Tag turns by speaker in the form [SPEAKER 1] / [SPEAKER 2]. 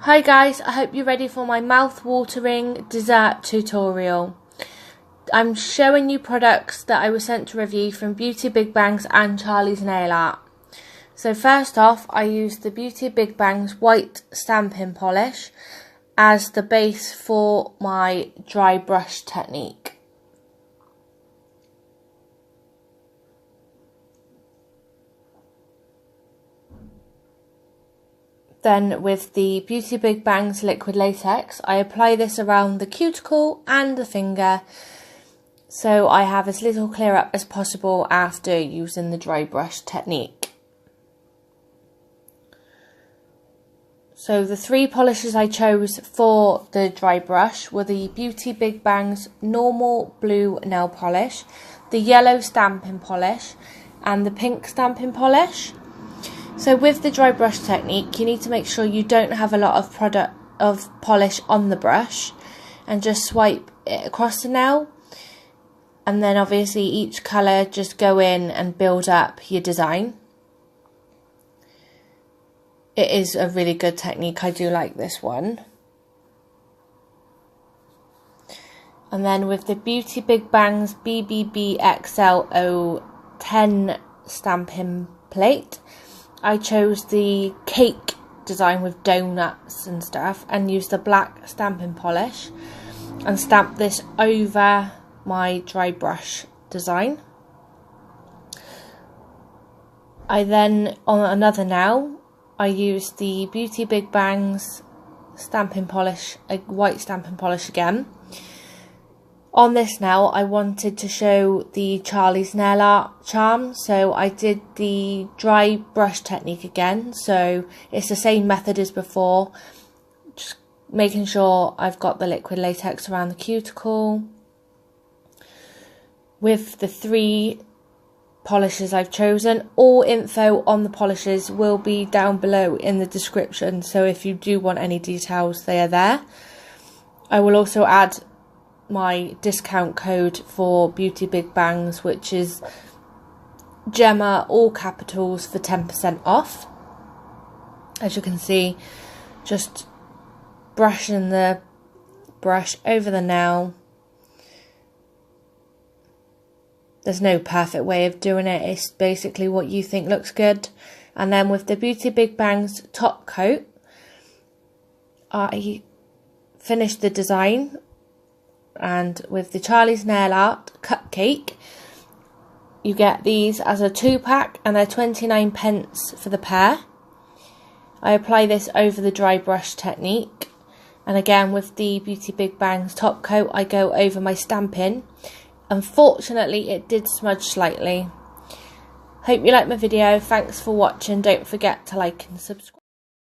[SPEAKER 1] Hi guys, I hope you're ready for my mouth-watering dessert tutorial. I'm showing you products that I was sent to review from Beauty Big Bangs and Charlie's Nail Art. So first off, I used the Beauty Big Bangs white stamping polish as the base for my dry brush technique. Then with the Beauty Big Bangs liquid latex, I apply this around the cuticle and the finger so I have as little clear up as possible after using the dry brush technique. So the three polishes I chose for the dry brush were the Beauty Big Bangs normal blue nail polish, the yellow stamping polish and the pink stamping polish. So with the dry brush technique, you need to make sure you don't have a lot of polish on the brush and just swipe it across the nail. And then obviously each colour just go in and build up your design. It is a really good technique, I do like this one. And then with the Beauty Big Bangs BBB XL 010 stamping plate, I chose the cake design with donuts and stuff and used the black stamping polish and stamped this over my dry brush design. I then, on another nail, I used the Beauty Big Bangs stamping polish, a white stamping polish again. On this nail, I wanted to show the Charlie's Nail Art charm, so I did the dry brush technique again. So it's the same method as before, just making sure I've got the liquid latex around the cuticle. With the three polishes I've chosen, all info on the polishes will be down below in the description, so if you do want any details, they are there. I will also add my discount code for Beauty Big Bangs, which is Gemma, all capitals, for 10% off. As you can see, just brushing the brush over the nail. There's no perfect way of doing it, it's basically what you think looks good. And then with the Beauty Big Bangs top coat, I finished the design. And with the Charlie's Nail Art Cupcake, you get these as a 2-pack and they're 29p for the pair. I apply this over the dry brush technique, and again with the Beauty Big Bangs top coat I go over my stamping. Unfortunately it did smudge slightly. Hope you liked my video, thanks for watching, don't forget to like and subscribe.